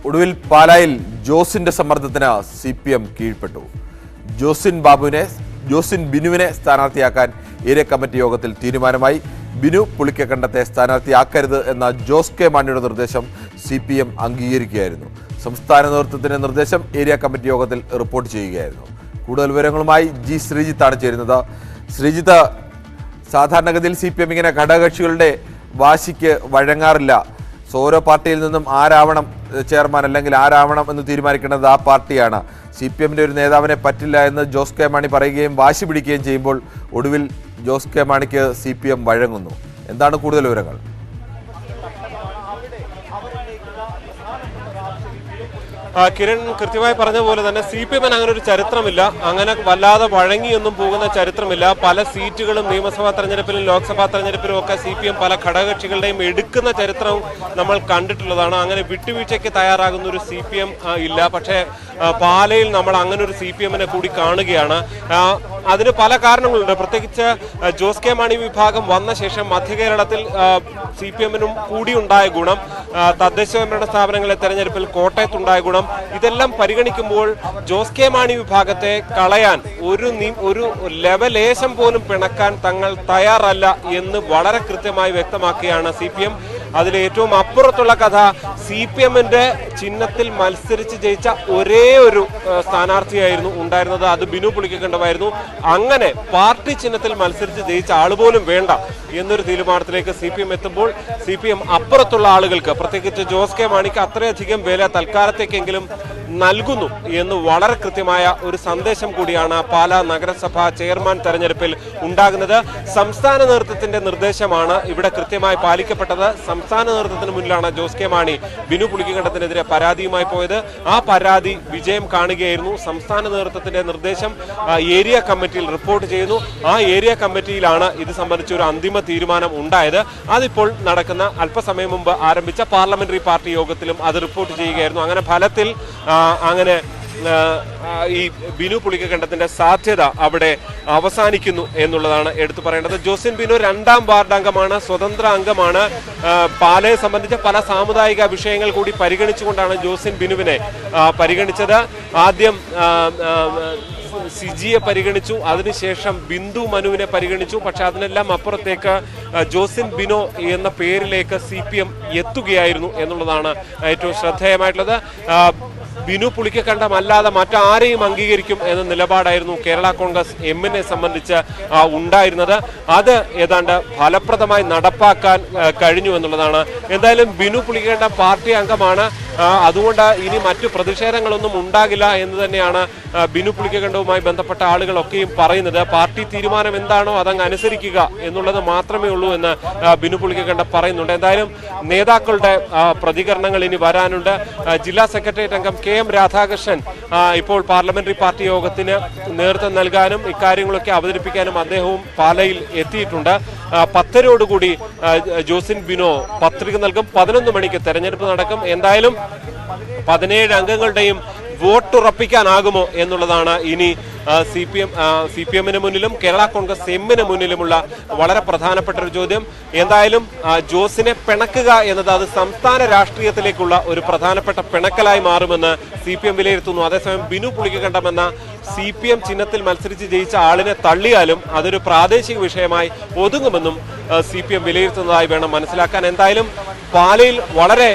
ഒടുവിൽ പാലായിൽ ജോസിന്റെ സമ്മർദ്ദത്തിന് CPM കീഴ്പ്പെട്ടു. ജോസിൻ ബിനുവിനെ സ്ഥാനാർത്ഥിയാക്കാൻ ഏരിയ കമ്മിറ്റി യോഗത്തിൽ തീരുമാനമായി. ബിനു പുളിക്കക്കണ്ടത്തെ സ്ഥാനാർത്ഥിയാക്കരുത് എന്ന ജോസ് കെ മാണിയുടെ നിർദ്ദേശം CPM അംഗീകരിക്കുകയായിരുന്നു. സംസ്ഥാന നേതൃത്വത്തിന്റെ നിർദ്ദേശം ഏരിയ കമ്മിറ്റി യോഗത്തിൽ റിപ്പോർട്ട് ചെയ്യുകയായിരുന്നു. കൂടുതൽ വിവരങ്ങളുമായി ശ്രീജിത്താണ് ചേരുന്നത്. ശ്രീജിത്ത്, സാധാരണഗതിയിൽ CPM ഇങ്ങനെ ഘടകകക്ഷികളുടെ വാശിക്ക് വഴങ്ങാറില്ല. ഓരോ പാർട്ടിയിൽ നിന്നും ആരാവണം ചെയർമാൻ അല്ലെങ്കിൽ ആരാവണം എന്ന് തീരുമാനിക്കേണ്ടത് ആ പാർട്ടിയാണ്. CPMന്റെ ഒരു നേതാവിനെ പറ്റില്ല എന്ന് ജോസ് കെ മാണി പറയുകയും വാശി പിടിക്കുകയും ചെയ്യുമ്പോൾ ഒടുവിൽ ജോസ് കെ മാണിക്ക് CPM വഴങ്ങുന്നു. എന്താണ് കൂടുതൽ വിവരങ്ങൾ? കിരൺ കൃത്യമായി പറഞ്ഞ പോലെ തന്നെ CPMന് അങ്ങനെ ഒരു ചരിത്രമില്ല. അങ്ങനെ വല്ലാതെ വഴങ്ങിയൊന്നും പോകുന്ന ചരിത്രമില്ല. പല സീറ്റുകളും നിയമസഭാ തെരഞ്ഞെടുപ്പിലും ലോക്സഭാ തെരഞ്ഞെടുപ്പിലും ഒക്കെ CPM പല ഘടകകക്ഷികളുടെയും എടുക്കുന്ന ചരിത്രവും നമ്മൾ കണ്ടിട്ടുള്ളതാണ്. അങ്ങനെ വിട്ടുവീഴ്ചയ്ക്ക് തയ്യാറാകുന്ന ഒരു CPM ഇല്ല. പക്ഷേ പാലയിൽ നമ്മൾ അങ്ങനെ ഒരു CPMനെ കൂടി കാണുകയാണ്. അതിന് പല കാരണങ്ങളുണ്ട്. പ്രത്യേകിച്ച് ജോസ് കെ മാണി വിഭാഗം വന്ന ശേഷം മധ്യകേരളത്തിൽ CPMനും കൂടി ഉണ്ടായ ഗുണം, തദ്ദേശ സ്വയംഭരണ സ്ഥാപനങ്ങളിലെ തെരഞ്ഞെടുപ്പിൽ കോട്ടയത്തുണ്ടായ ഗുണം, ഇതെല്ലാം പരിഗണിക്കുമ്പോൾ ജോസ് കെ മാണി വിഭാഗത്തെ കളയാൻ ഒരു ലെവലേശം പോലും പിണക്കാൻ തങ്ങൾ തയ്യാറല്ല എന്ന് വളരെ കൃത്യമായി വ്യക്തമാക്കിയാണ് CPM. അതിൽ ഏറ്റവും അപ്പുറത്തുള്ള കഥ, CPMന്റെ ചിഹ്നത്തിൽ മത്സരിച്ച് ജയിച്ച ഒരേ ഒരു സ്ഥാനാർത്ഥിയായിരുന്നു ഉണ്ടായിരുന്നത്. അത് ബിനു പുളിക്കക്കണ്ടമായിരുന്നു. അങ്ങനെ പാർട്ടി ചിഹ്നത്തിൽ മത്സരിച്ച് ജയിച്ച ആൾ പോലും വേണ്ട എന്നൊരു തീരുമാനത്തിലേക്ക് CPM എത്തുമ്പോൾ CPM അപ്പുറത്തുള്ള ആളുകൾക്ക്, പ്രത്യേകിച്ച് ജോസ് കെ മാണിക്ക് അത്രയധികം വില തൽക്കാലത്തേക്കെങ്കിലും നൽകുന്നു എന്ന് വളരെ കൃത്യമായ ഒരു സന്ദേശം കൂടിയാണ് പാലാ നഗരസഭാ ചെയർമാൻ തെരഞ്ഞെടുപ്പിൽ ഉണ്ടാകുന്നത്. സംസ്ഥാന നേതൃത്വത്തിന്റെ നിർദ്ദേശമാണ് ഇവിടെ കൃത്യമായി പാലിക്കപ്പെട്ടത്. സംസ്ഥാന നേതൃത്വത്തിന് മുന്നിലാണ് ജോസ് കെ മാണി ബിനു പുളിക്കക്കണ്ടത്തിനെതിരെ പരാതിയുമായി പോയത്. ആ പരാതി വിജയം കാണുകയായിരുന്നു. സംസ്ഥാന നേതൃത്വത്തിന്റെ നിർദ്ദേശം ഏരിയ കമ്മിറ്റിയിൽ റിപ്പോർട്ട് ചെയ്യുന്നു. ആ ഏരിയ കമ്മിറ്റിയിലാണ് ഇത് സംബന്ധിച്ച ഒരു അന്തിമ തീരുമാനം ഉണ്ടായത്. അതിപ്പോൾ നടക്കുന്ന അല്പസമയം മുമ്പ് ആരംഭിച്ച പാർലമെന്ററി പാർട്ടി യോഗത്തിലും അത് റിപ്പോർട്ട് ചെയ്യുകയായിരുന്നു. അങ്ങനെ ഫലത്തിൽ അങ്ങനെ ഈ ബിനു പുളിക്കക്കണ്ടത്തിന്റെ സാധ്യത അവിടെ അവസാനിക്കുന്നു എന്നുള്ളതാണ് എടുത്തു പറയേണ്ടത്. ജോസിൻ ബിനു 2ാം വാർഡ് അംഗമാണ്, സ്വതന്ത്ര അംഗമാണ്. പാലയെ സംബന്ധിച്ച പല സാമുദായിക വിഷയങ്ങൾ കൂടി പരിഗണിച്ചുകൊണ്ടാണ് ജോസിൻ ബിനുവിനെ പരിഗണിച്ചത്. ആദ്യം സിജിയെ പരിഗണിച്ചു, അതിനുശേഷം ബിന്ദു മനുവിനെ പരിഗണിച്ചു. പക്ഷെ അതിനെല്ലാം അപ്പുറത്തേക്ക് ജോസിൻ ബിനോ എന്ന പേരിലേക്ക് CPM എത്തുകയായിരുന്നു എന്നുള്ളതാണ് ഏറ്റവും ശ്രദ്ധേയമായിട്ടുള്ളത്. ബിനു പുളിക്കക്കണ്ടമല്ലാതെ മറ്റാരെയും അംഗീകരിക്കും എന്ന നിലപാടായിരുന്നു കേരള കോൺഗ്രസ് എമ്മിനെ സംബന്ധിച്ച് ഉണ്ടായിരുന്നത്. അത് ഏതാണ്ട് ഫലപ്രദമായി നടപ്പാക്കാൻ കഴിഞ്ഞു എന്നുള്ളതാണ്. എന്തായാലും ബിനു പുളിക്കക്കണ്ടം പാർട്ടി അംഗമാണ്. അതുകൊണ്ട് ഇനി മറ്റു പ്രതിഷേധങ്ങളൊന്നും ഉണ്ടാകില്ല എന്ന് തന്നെയാണ് ബിനു പുളിക്കക്കണ്ടവുമായി ബന്ധപ്പെട്ട ആളുകളൊക്കെയും പറയുന്നത്. പാർട്ടി തീരുമാനം എന്താണോ അതങ്ങ് അനുസരിക്കുക എന്നുള്ളത് മാത്രമേ ഉള്ളൂ എന്ന് ബിനു പുളിക്കക്കണ്ടം പറയുന്നുണ്ട്. എന്തായാലും നേതാക്കളുടെ പ്രതികരണങ്ങൾ ഇനി വരാനുണ്ട്. ജില്ലാ സെക്രട്ടേറിയറ്റ് അംഗം KM രാധാകൃഷ്ണൻ ഇപ്പോൾ പാർലമെന്ററി പാർട്ടി യോഗത്തിന് നേതൃത്വം നൽകാനും ഇക്കാര്യങ്ങളൊക്കെ അവതരിപ്പിക്കാനും അദ്ദേഹവും പാലയിൽ എത്തിയിട്ടുണ്ട്. 10:00 ജോസിൻ ബിനോ പത്രിക നൽകും. 11 മണിക്ക് തെരഞ്ഞെടുപ്പ് നടക്കും. എന്തായാലും 17 അംഗങ്ങളുടെയും വോട്ടുറപ്പിക്കാനാകുമോ എന്നുള്ളതാണ് ഇനി CPMന് മുന്നിലും കേരള കോൺഗ്രസ് എമ്മിന് മുന്നിലുമുള്ള വളരെ പ്രധാനപ്പെട്ട ഒരു ചോദ്യം. എന്തായാലും ജോസിനെ പിണക്കുക എന്നത് അത് സംസ്ഥാന രാഷ്ട്രീയത്തിലേക്കുള്ള ഒരു പ്രധാനപ്പെട്ട പിണക്കലായി മാറുമെന്ന് CPM വിലയിരുത്തുന്നു. അതേസമയം ബിനു പുളിക്കക്കണ്ടം എന്ന CPM ചിഹ്നത്തിൽ മത്സരിച്ച് ജയിച്ച ആളിനെ തള്ളിയാലും അതൊരു പ്രാദേശിക വിഷയമായി ഒതുങ്ങുമെന്നും CPM വിലയിരുത്തുന്നതായി വേണം മനസ്സിലാക്കാൻ. എന്തായാലും പാലയിൽ വളരെ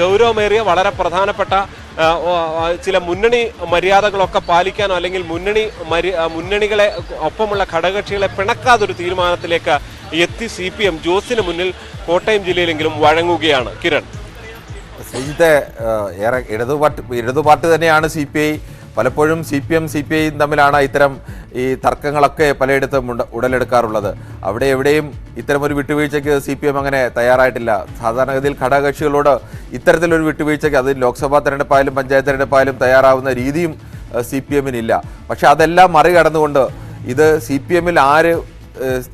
ഗൗരവമേറിയ വളരെ പ്രധാനപ്പെട്ട ചില മുന്നണി മര്യാദകളൊക്കെ പാലിക്കാനോ അല്ലെങ്കിൽ മുന്നണികളെ ഒപ്പമുള്ള ഘടകകക്ഷികളെ പിണക്കാതൊരു തീരുമാനത്തിലേക്ക് എത്തി CPM ജോസിന് മുന്നിൽ കോട്ടയം ജില്ലയിലെങ്കിലും വഴങ്ങുകയാണ്. കിരൺ, ശ്രീജിത്തെ, ഏറെ ഇടതു പാർട്ടി തന്നെയാണ് CPI. പലപ്പോഴും CPI തമ്മിലാണ് ഇത്തരം ഈ തർക്കങ്ങളൊക്കെ പലയിടത്തും ഉടലെടുക്കാറുള്ളത്. അവിടെ എവിടെയും ഇത്തരമൊരു വിട്ടുവീഴ്ചയ്ക്ക് CPM അങ്ങനെ തയ്യാറായിട്ടില്ല. സാധാരണഗതിയിൽ ഘടകകക്ഷികളോട് ഇത്തരത്തിലൊരു വിട്ടുവീഴ്ചയ്ക്ക്, അത് ലോക്സഭാ തെരഞ്ഞെടുപ്പായാലും പഞ്ചായത്ത് തെരഞ്ഞെടുപ്പായാലും തയ്യാറാവുന്ന രീതിയും CPMനില്ല. പക്ഷെ അതെല്ലാം മറികടന്നുകൊണ്ട് ഇത് CPMൽ ആര്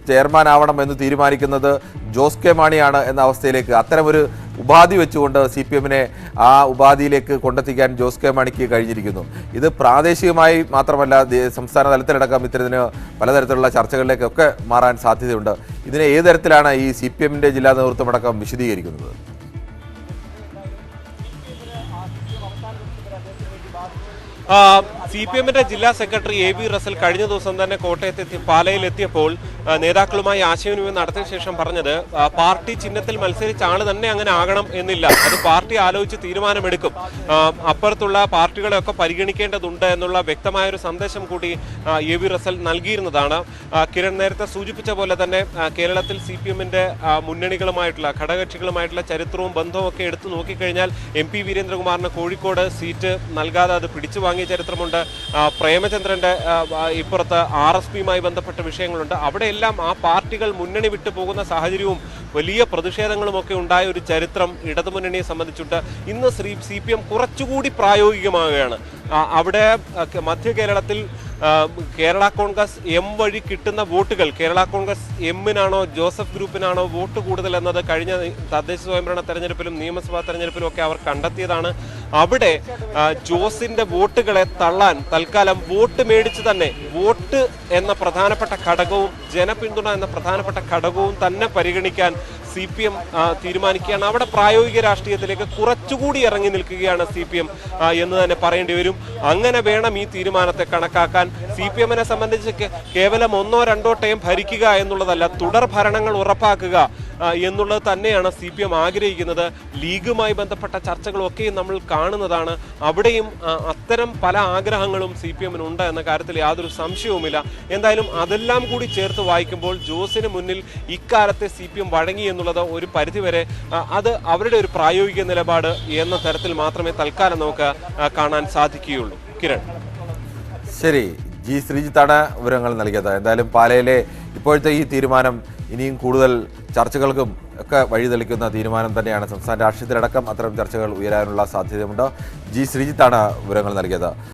ചെയർമാൻ ആവണം എന്ന് തീരുമാനിക്കുന്നത് ജോസ് കെ മാണിയാണ് എന്ന അവസ്ഥയിലേക്ക്, അത്തരമൊരു ഉപാധി വെച്ചുകൊണ്ട് CPMനെ ആ ഉപാധിയിലേക്ക് കൊണ്ടെത്തിക്കാൻ ജോസ് കെ മാണിക്ക് കഴിഞ്ഞിരിക്കുന്നു. ഇത് പ്രാദേശികമായി മാത്രമല്ല സംസ്ഥാന തലത്തിലടക്കം ഇത്തരത്തിന് പലതരത്തിലുള്ള ചർച്ചകളിലേക്കൊക്കെ മാറാൻ സാധ്യതയുണ്ട്. ഇതിനെ ഏത് തരത്തിലാണ് ഈ CPMന്റെ ജില്ലാ നേതൃത്വമടക്കം വിശദീകരിക്കുന്നത്? CPM-ന്റെ ജില്ലാ സെക്രട്ടറി AB റസൽ കഴിഞ്ഞ ദിവസം തന്നെ കോട്ടയത്ത് പാലയിലെത്തിയപ്പോൾ നേതാക്കളുമായി ആശയവിനിമയം നടത്തിയ ശേഷം പറഞ്ഞത് പാർട്ടി ചിഹ്നത്തിൽ മത്സരിച്ച ആള് തന്നെ അങ്ങനെ ആകണം എന്നില്ല, അത് പാർട്ടി ആലോചിച്ച് തീരുമാനമെടുക്കും, അപ്പുറത്തുള്ള പാർട്ടികളെയൊക്കെ പരിഗണിക്കേണ്ടതുണ്ട് എന്നുള്ള വ്യക്തമായൊരു സന്ദേശം കൂടി AB റസൽ നൽകിയിരുന്നതാണ്. കിരൺ നേരത്തെ സൂചിപ്പിച്ച പോലെ തന്നെ കേരളത്തിൽ CPM-ന്റെ മുന്നണികളുമായിട്ടുള്ള ഘടകകക്ഷികളുമായിട്ടുള്ള ചരിത്രവും ബന്ധവും ഒക്കെ എടുത്തു നോക്കിക്കഴിഞ്ഞാൽ MP വീരേന്ദ്രകുമാറിന് കോഴിക്കോട് സീറ്റ് നൽകാതെ അത് പിടിച്ചു വാങ്ങിയ ചരിത്രമുണ്ട്. പ്രേമചന്ദ്രന്റെ ഇപ്പുറത്ത് RSPയുമായി ബന്ധപ്പെട്ട വിഷയങ്ങളുണ്ട്. അവിടെയെല്ലാം ആ പാർട്ടികൾ മുന്നണി വിട്ടു പോകുന്ന സാഹചര്യവും വലിയ പ്രതിഷേധങ്ങളുമൊക്കെ ഉണ്ടായ ഒരു ചരിത്രം ഇടതുമുന്നണിയെ സംബന്ധിച്ചിട്ട് ഇന്ന് CPM കുറച്ചുകൂടി പ്രായോഗികമാവുകയാണ്. അവിടെ മധ്യ കേരളത്തിൽ കേരള കോൺഗ്രസ് M വഴി കിട്ടുന്ന വോട്ടുകൾ കേരള കോൺഗ്രസ് M-നാണോ ജോസഫ് ഗ്രൂപ്പിനാണോ വോട്ട് കൂടുതൽ എന്നത് കഴിഞ്ഞ തദ്ദേശ സ്വയംഭരണ തെരഞ്ഞെടുപ്പിലും നിയമസഭാ തെരഞ്ഞെടുപ്പിലും ഒക്കെ അവർ കണ്ടെത്തിയതാണ്. അവിടെ ജോസിന്റെ വോട്ടുകളെ തള്ളാൻ തൽക്കാലം വോട്ട് മേടിച്ച് തന്നെ വോട്ട് എന്ന പ്രധാനപ്പെട്ട ഘടകവും ജനപിന്തുണ എന്ന പ്രധാനപ്പെട്ട ഘടകവും തന്നെ പരിഗണിക്കാൻ CPM തീരുമാനിക്കുകയാണ്. അവിടെ പ്രായോഗിക രാഷ്ട്രീയത്തിലേക്ക് കുറച്ചുകൂടി ഇറങ്ങി നിൽക്കുകയാണ് CPM എന്ന് തന്നെ പറയേണ്ടി വരും. അങ്ങനെ വേണം ഈ തീരുമാനത്തെ കണക്കാക്കാൻ. CPM-നെ സംബന്ധിച്ച് കേവലം 1-2 ടൈം ഭരിക്കുക എന്നുള്ളതല്ല, തുടർ ഭരണങ്ങൾ ഉറപ്പാക്കുക എന്നുള്ളത് തന്നെയാണ് CPM ആഗ്രഹിക്കുന്നത്. ലീഗുമായി ബന്ധപ്പെട്ട ചർച്ചകളൊക്കെയും നമ്മൾ കാണുന്നതാണ്. അവിടെയും അത്തരം പല ആഗ്രഹങ്ങളും CPM-നുണ്ട് എന്ന കാര്യത്തിൽ യാതൊരു സംശയവുമില്ല. എന്തായാലും അതെല്ലാം കൂടി ചേർത്ത് വായിക്കുമ്പോൾ ജോസിന് മുന്നിൽ ഇക്കാലത്തെ CPM വഴങ്ങി എന്നുള്ളത് ഒരു പരിധിവരെ അത് അവരുടെ ഒരു പ്രായോഗിക നിലപാട് എന്ന തരത്തിൽ മാത്രമേ തൽക്കാലം നമുക്ക് കാണാൻ സാധിക്കുകയുള്ളൂ. കിരൺ. ശരി, ജി ശ്രീജിത്താണ് വിവരങ്ങൾ നൽകിയത്. എന്തായാലും പാലയിലെ ഇപ്പോഴത്തെ ഈ തീരുമാനം ഇനിയും കൂടുതൽ ചർച്ചകൾക്കും ഒക്കെ വഴിതെളിക്കുന്ന തീരുമാനം തന്നെയാണ്. സംസ്ഥാന രാഷ്ട്രീയത്തിലടക്കം അത്തരം ചർച്ചകൾ ഉയരാനുള്ള സാധ്യതയുണ്ട്. ജി ശ്രീജിത്താണ് വിവരങ്ങൾ നൽകിയത്.